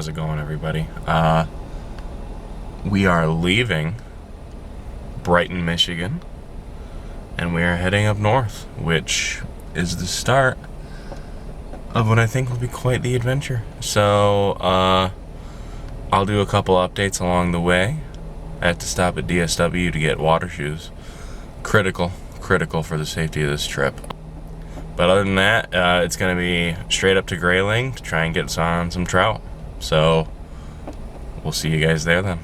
how's it going, everybody? We are leaving Brighton, Michigan, and we are heading up north, which is the start of what I think will be quite the adventure. So, I'll do a couple updates along the way. I have to stop at DSW to get water shoes. Critical for the safety of this trip. But other than that, it's going to be straight up to Grayling to try and get on some trout. So, we'll see you guys there then.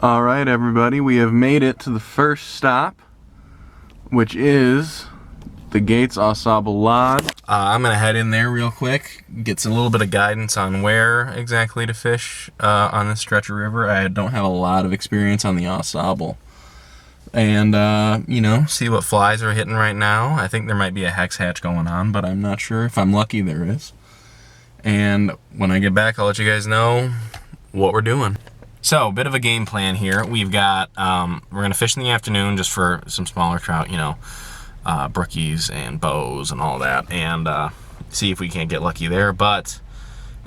Alright everybody, we have made it to the first stop, which is the Gates Au Sable Lodge. I'm going to head in there real quick, get a little bit of guidance on where exactly to fish on this stretch of river. I don't have a lot of experience on the Au Sable. And, see what flies are hitting right now. I think there might be a hex hatch going on, but I'm not sure. If I'm lucky, there is. And when I get back, I'll let you guys know what we're doing. So, bit of a game plan here. We've got, we're going to fish in the afternoon just for some smaller trout, brookies and bows and all that. And see if we can't get lucky there. But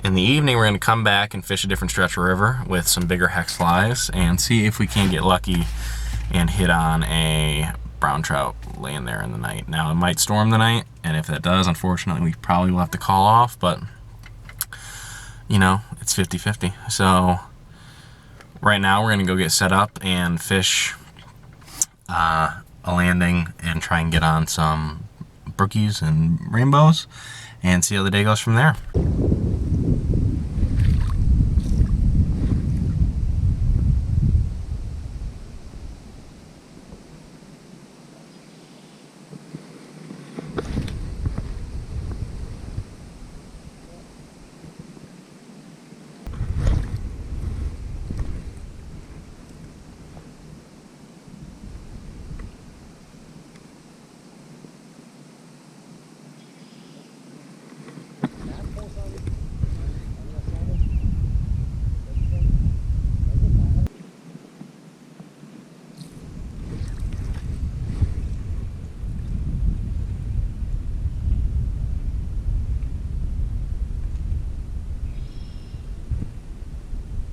in the evening, we're going to come back and fish a different stretch of river with some bigger hex flies and see if we can get lucky and hit on a brown trout laying there in the night. Now, it might storm the night, and if that does, unfortunately, we probably will have to call off, but, it's 50-50. So, right now, we're going to go get set up and fish a landing and try and get on some brookies and rainbows and see how the day goes from there.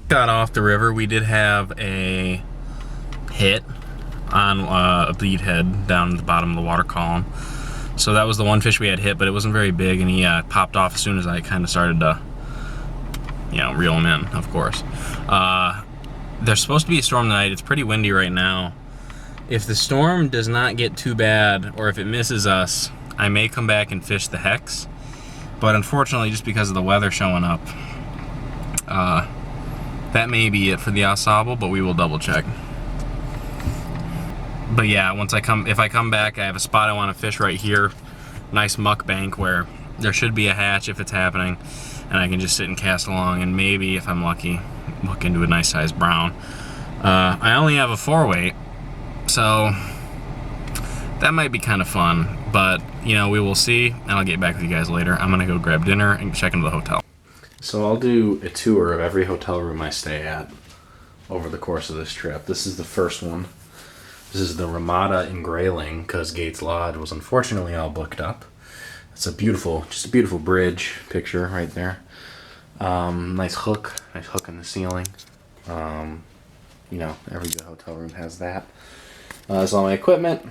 Got off the river. We did have a hit on a bleed head down at the bottom of the water column. So that was the one fish we had hit, but it wasn't very big, and he popped off as soon as I kind of started to, reel him in, of course. There's supposed to be a storm tonight. It's pretty windy right now. If the storm does not get too bad, or if it misses us, I may come back and fish the hex. But unfortunately, just because of the weather showing up, that may be it for the Au Sable, but we will double check. But yeah, if I come back, I have a spot I want to fish right here. Nice muck bank where there should be a hatch if it's happening, and I can just sit and cast along, and maybe, if I'm lucky, look into a nice sized brown. I only have a 4-weight, so that might be kind of fun, but we will see, and I'll get back with you guys later. I'm gonna go grab dinner and check into the hotel. So I'll do a tour of every hotel room I stay at over the course of this trip. This is the first one. This is the Ramada in Grayling, because Gates Lodge was unfortunately all booked up. It's a beautiful bridge picture right there. Nice hook in the ceiling. Every good hotel room has that. There's all my equipment,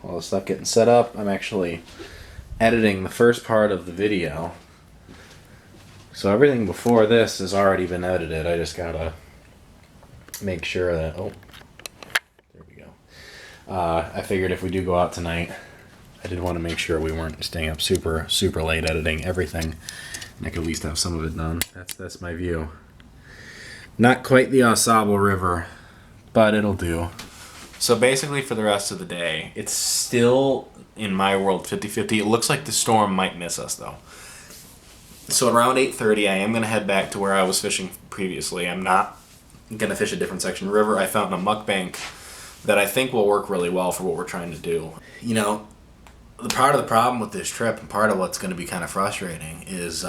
all the stuff getting set up. I'm actually editing the first part of the video. So everything before this has already been edited. I just gotta make sure that, there we go. I figured if we do go out tonight, I did want to make sure we weren't staying up super late editing everything, and I could at least have some of it done. That's my view. Not quite the Au Sable River, but it'll do. So basically for the rest of the day, it's still, in my world, 50-50. It looks like the storm might miss us though. So around 8:30, I am going to head back to where I was fishing previously. I'm not going to fish a different section of the river. I found a muck bank that I think will work really well for what we're trying to do. The part of the problem with this trip, and part of what's going to be kind of frustrating, is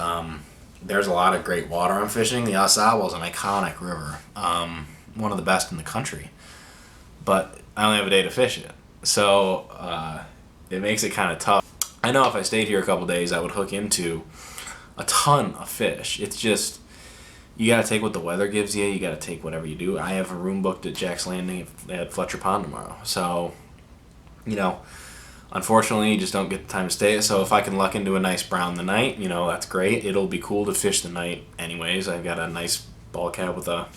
there's a lot of great water I'm fishing. The Au Sable is an iconic river, one of the best in the country. But I only have a day to fish it. So it makes it kind of tough. I know if I stayed here a couple days, I would hook into a ton of fish. It's just, you got to take what the weather gives you. You got to take whatever you do. I have a room booked at Jack's Landing at Fletcher Pond tomorrow. So, unfortunately, you just don't get the time to stay. So if I can luck into a nice brown the night, that's great. It'll be cool to fish the night anyways. I've got a nice ball cap with a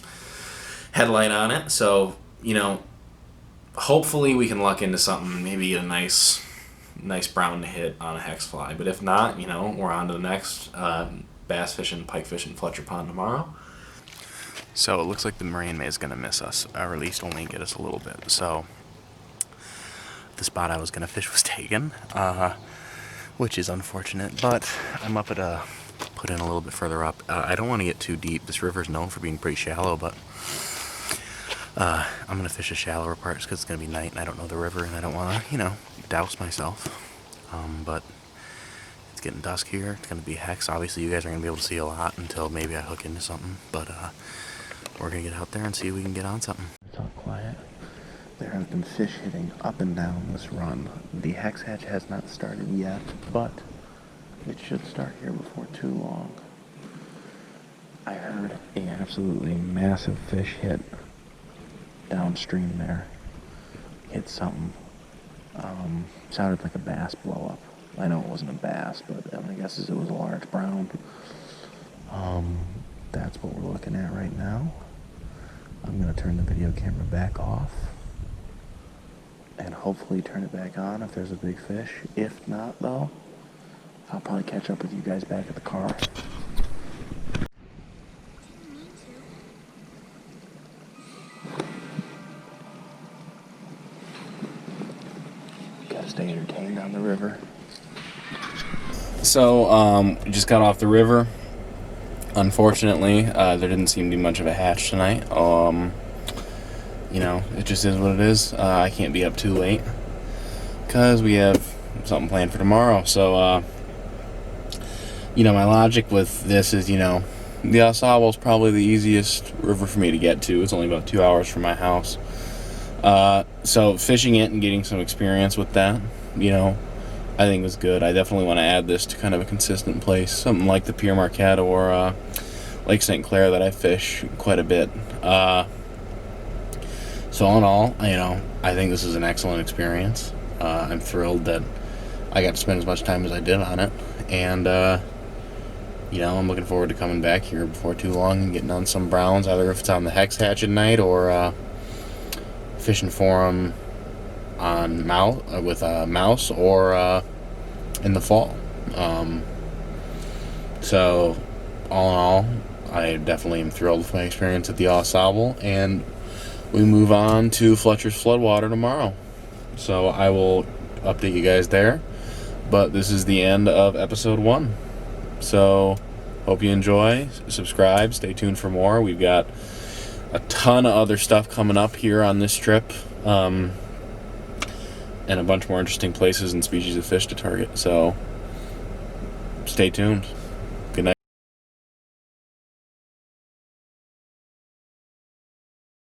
headlight on it. So, hopefully we can luck into something, maybe get a nice brown to hit on a hex fly. But if not, we're on to the next bass fishing, pike fishing Fletcher Pond tomorrow. So it looks like the Marine May is going to miss us, or at least only get us a little bit. So the spot I was going to fish was taken, which is unfortunate. But I'm up at put in a little bit further up. I don't want to get too deep. This river is known for being pretty shallow, but I'm going to fish a shallower part just because it's going to be night and I don't know the river and I don't want to, douse myself. But it's getting dusk here. It's going to be hex. Obviously, you guys are going to be able to see a lot until maybe I hook into something. But we're going to get out there and see if we can get on something. It's all quiet. There have been fish hitting up and down this run. The hex hatch has not started yet, but it should start here before too long. I heard an absolutely massive fish hit downstream there. Hit something. Sounded like a bass blow up. I know it wasn't a bass, but my guess is it was a large brown. That's what we're looking at right now. I'm going to turn the video camera back off and hopefully turn it back on if there's a big fish. If not, though, I'll probably catch up with you guys back at the car. Gotta stay entertained on the river. So, just got off the river. Unfortunately, there didn't seem to be much of a hatch tonight. It just is what it is. I can't be up too late because we have something planned for tomorrow. So, my logic with this is, the AuSable is probably the easiest river for me to get to. It's only about 2 hours from my house. So fishing it and getting some experience with that, I think was good. I definitely want to add this to kind of a consistent place, something like the Pere Marquette or Lake St. Clair that I fish quite a bit. So all in all, I think this is an excellent experience. I'm thrilled that I got to spend as much time as I did on it, and I'm looking forward to coming back here before too long and getting on some browns, either if it's on the hex hatch at night or fishing for them on with a mouse or in the fall. So all in all, I definitely am thrilled with my experience at the AuSable, and we move on to Fletcher's Floodwater tomorrow. So I will update you guys there, but this is the end of episode 1. So hope you enjoy, subscribe, stay tuned for more. We've got a ton of other stuff coming up here on this trip, and a bunch more interesting places and species of fish to target. So stay tuned.